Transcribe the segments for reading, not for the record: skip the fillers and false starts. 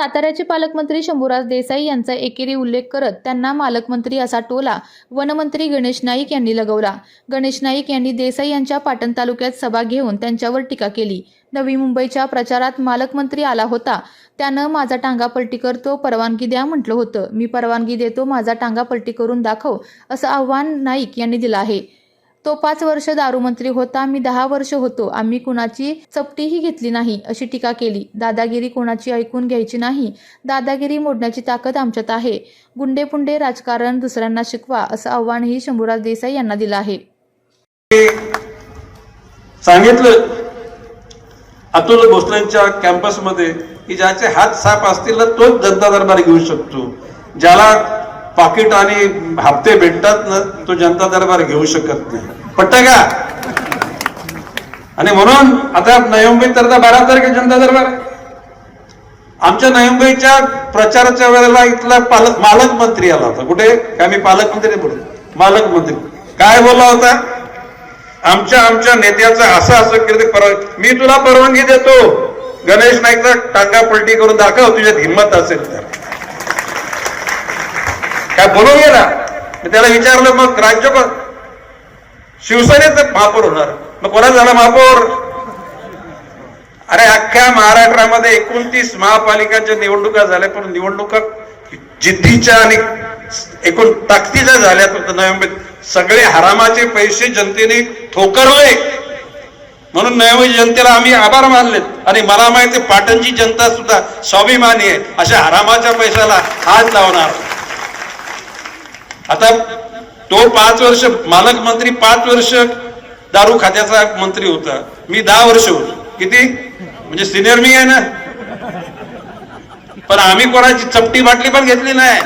साताऱ्याचे पालकमंत्री शंभूराज देसाई यांचा एकेरी उल्लेख करत त्यांना मालकमंत्री असा टोला वनमंत्री गणेश नाईक यांनी लगवला। गणेश नाईक यांनी देसाई यांच्या पाटण तालुक्यात सभा घेऊन त्यांच्यावर टीका केली। नवी मुंबईच्या प्रचारात मालकमंत्री आला होता, त्यानं माझा टांगा पलटी करतो, परवानगी द्या म्हटलं होतं। मी परवानगी देतो, माझा टांगा पलटी करून दाखव असं आव्हान नाईक यांनी दिलं आहे। तो 5 वर्ष दारूमंत्री होता, मी 10 वर्ष होतो, आम्ही कुणाची चपटीही घेतली नाही अशी टीका केली। दादागिरी कोणाची ऐकून घ्यायची नाही, दादागिरी मोडण्याची ताकद आमच्यात आहे। गुंडेपुंडे राजकारण दुसऱ्यांना शिकवा असं आव्हानही शंभूराज देसाई यांना दिलं आहे। सांगितलं अतुल भोसलेंच्या कॅम्पसमध्ये की ज्याचे हात साफ असतील ना तोच जनता दरबार घेऊ शकतो, ज्याला पाकिट आणि हप्ते भेटतात ना तो जनता दरबार घेऊ शकत नाही। पटतं का? आणि म्हणून आता नवी मुंबईत तर 12 तारखेला जनता दरबार आहे। आमच्या नवी मुंबईच्या प्रचाराच्या वेळेला इथला मालकमंत्री आला होता। कुठे काय मी पालकमंत्री बोलतो, मालकमंत्री काय बोलला होता? आमच्या नेत्याचं असं केलं, मी तुला परवानगी देतो, गणेश नाईकचा टांगा पलटी करून दाखव तुझ्यात हिंमत असेल तर। काय बोलून गेला? त्याला विचारलं मग राज्य शिवसेनेचं महापौर होणार, मग कोणाचा झाला महापौर? अरे अख्ख्या महाराष्ट्रामध्ये 29 महापालिकांच्या निवडणुका झाल्या, पण निवडणुका जिद्दीच्या आणि एकूण ताकदीच्या झाल्या। नवी मुंबईत सगळे हरामाचे पैसे जनतेने ठोकरले, म्हणून नवी मुंबई जनतेला आम्ही आभार मानलेत। आणि मला माहिती पाटणची जनता सुद्धा स्वाभिमानी आहे, अशा हरामाच्या पैशाला हात लावणार। आता तो 5 वर्ष मालकमंत्री, 5 वर्ष दारू खात्याचा मंत्री होता, मी 10 वर्ष होतो। किती म्हणजे सिनियर मी आहे ना, पण आम्ही कोणाची चपटी बाटली पण घेतली नाही।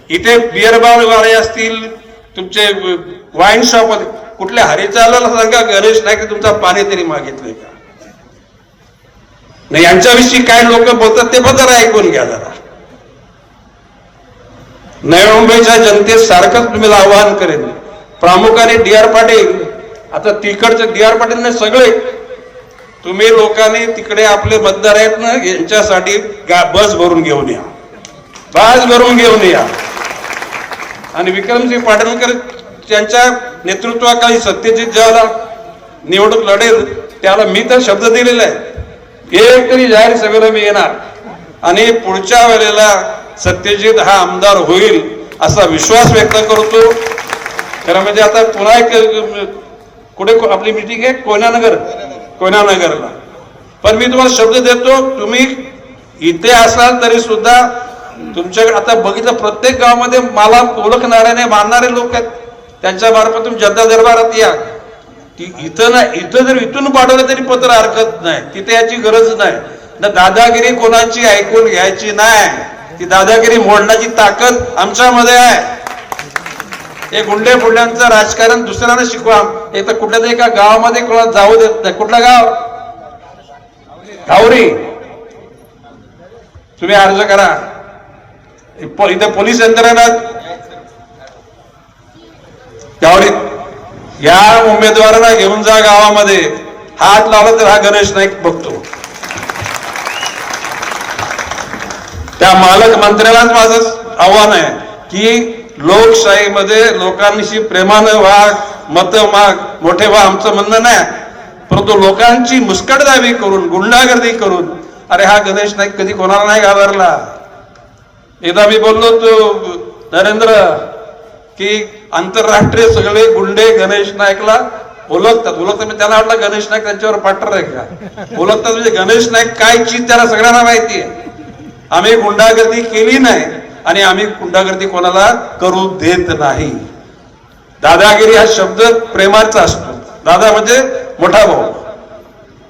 इथे बिअर बार वाले असतील, तुमचे वाईन शॉप, कुठल्या हरिचाला सांगा गणेश नाईक तुमचा पाणी तरी मागितलंय का? नाही, यांच्याविषयी काय लोक बोलतात ते पण जरा ऐकून घ्या जरा। नवी मुंबईच्या जनतेत सारखंच तुम्हाला आवाहन करेन, प्रामुख्याने डी.आर. पाटील, आता तिकडचे डी.आर. पाटील ने सगळे तुम्ही लोकांनी तिकडे आपले मतदार आहेत ना, यांच्यासाठी बस भरून घेऊन या, बस भरून घेऊन या। आणि विक्रमसिंग पाटणकर त्यांच्या नेतृत्वाखाली सत्यजित ज्याला निवडणूक लढेल त्याला मी तर शब्द दिलेला आहे, एक तरी जाहीर सभेला मी येणार आणि पुढच्या वेळेला सत्यजित हा आमदार होईल असा विश्वास व्यक्त करतो। खरं म्हणजे आता पुन्हा एक कुठे आपली मीटिंग आहे कोयनानगरला, पण मी तुम्हाला शब्द देतो, तुम्ही इथे असाल तरी सुद्धा तुमच्याकडे आता बघितलं प्रत्येक गावामध्ये मला ओळखणारे मानणारे लोक आहेत, त्यांच्या मार्फत तुम्ही जनता दरबारात या। इथं नाही, इथं जर इथून पाठवलं तरी पत्र हरकत नाही, तिथे याची गरज नाही ना। दादागिरी कोणाची ऐकून घ्यायची नाही, ती दादागिरी मोडण्याची ताकद आमच्यामध्ये आहे। हे गुंडे फुंड्यांचं राजकारण दुसऱ्यांना शिकवा। एक तर कुठल्या तरी एका गावामध्ये कोणाला जाऊ देत नाही। कुठलं गाव? गावरी। तुम्ही अर्ज करा, इथे पोलीस यंत्रणा गावरीत या उमेदवारांना घेऊन जा, गावामध्ये हात लावला तर हा गणेश नाईक बघतो। त्या मालकमंत्र्यालाच माझं आव्हान आहे की लोकशाहीमध्ये लोकांशी प्रेमानं वाग, मत माग, मोठे व्हा, आमचं म्हणणं नाही, परंतु लोकांची मुस्कटदाबी करून, गुंडागर्दी करून, अरे हा गणेश नाईक कधी कोणाला नाही घाबरला। एकदा मी बोललो तो नरेंद्र की आंतरराष्ट्रीय सगळे गुंडे गणेश नाईकला ओळखतात, मी त्याला वाटलं गणेश नाईक त्यांच्यावर पार्टनर आहे का, ओळखतात म्हणजे गणेश नाईक काय चीज त्याला सगळ्यांना माहिती आहे। आम्ही गुंडागर्दी केली नाही आणि आम्ही गुंडागर्दी कोणाला करू देत नाही। दादागिरी हा शब्द प्रेमाचा असतो, दादा म्हणजे मोठा भाऊ,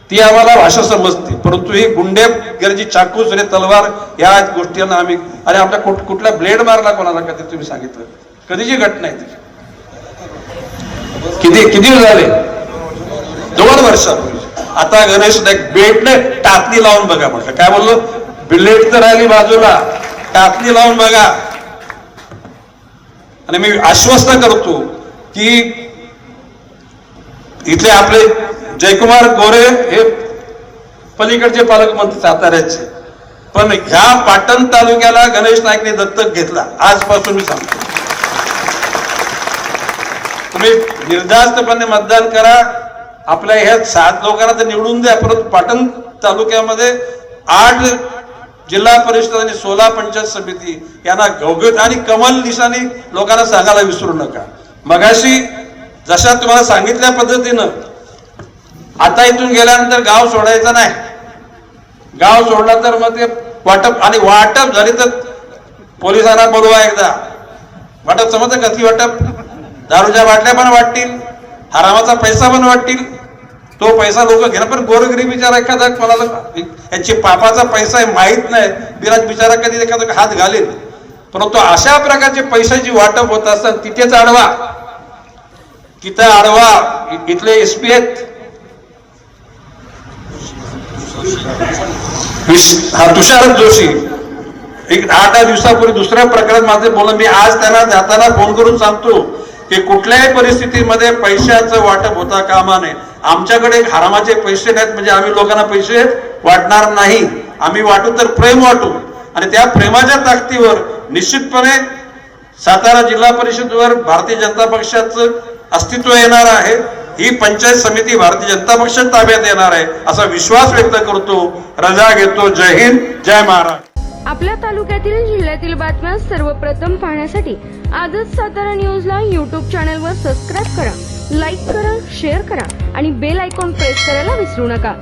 ती आम्हाला भाषा समजते, परंतु ही गुंडेगर्दी, चाकू रे तलवार या गोष्टींना आम्ही, आणि आपल्या कुठला ब्लेड मारला कोणाला कधी तुम्ही सांगितलं? कधीची घटना आहे ती? किती झाले? 2 वर्षापूर्वी। आता गणेश नाईक बेटने टाचणी लावून बघा म्हटलं, काय बोललो? बिलेट तर राहिली बाजूला, टाचणी लावून बघा। आणि मी आश्वस्त करतो की इथे आपले जयकुमार गोरे हे पलीकडचे पालकमंत्री साताऱ्याचे, पण ह्या पाटण तालुक्याला गणेश नाईकने दत्तक घेतला. आजपासून मी सांगतो, तुम्ही निर्धास्तपणे मतदान करा. आपल्या ह्या 7 लोकांना तर निवडून द्या, परंतु पाटण तालुक्यामध्ये 8 जिल्हा परिषद आणि 16 पंचायत समिती यांना घवघवीत आणि कमल निशाणी लोकांना सांगायला विसरू नका. मगाशी जशा तुम्हाला सांगितल्या पद्धतीनं आता इथून गेल्यानंतर गाव सोडायचं नाही. गाव सोडला तर मग ते वाटप झाली तर पोलिसांना बोलवा एकदा. वाटप समजतं कथी वाटप? दारूच्या बाटल्या पण वाटतील, हरामाचा पैसा पण वाटतील. तो पैसा लोक घेणार, पण गोरगरीब बिचारा एखादा मला याची पापाचा पैसा आहे माहित नाही, बिराज बिचारा कधी एखादा हात घालेल. परंतु अशा प्रकारचे पैशाची वाटप होत असताना तिथेच अडवा, तिथं अडवा. इथले एसपी आहेत तुषार जोशी, एक 8 दिवसापूर्वी दुसऱ्या प्रकारात माझे बोलणं, मी आज त्यांना जाताना फोन करून सांगतो की कुठल्याही परिस्थितीमध्ये पैशाचं वाटप होता कामा नये. आमच्याकडे हरामाचे पैसे नाहीत म्हणजे आम्ही लोकांना पैसे वाटणार नाही. आम्ही वाटू तर प्रेम वाटू, आणि त्या प्रेमाच्या ताकदीवर निश्चितपणे सातारा जिल्हा परिषदेवर भारतीय जनता पक्षाचं अस्तित्व येणार आहे. ही पंचायत समिती भारतीय जनता पक्षाच्या ताब्यात येणार आहे असा विश्वास व्यक्त करतो. रजा घेतो. जय हिंद, जय महाराष्ट्र. आपल्या तालुक्यातील जिल्ह्यातील बातम्या सर्वप्रथम पाहण्यासाठी आजच सातारा न्यूजला YouTube चॅनलवर सबस्क्राईब करा, लाईक करा, शेअर करा आणि बेल आयकॉन प्रेस करायला विसरू नका.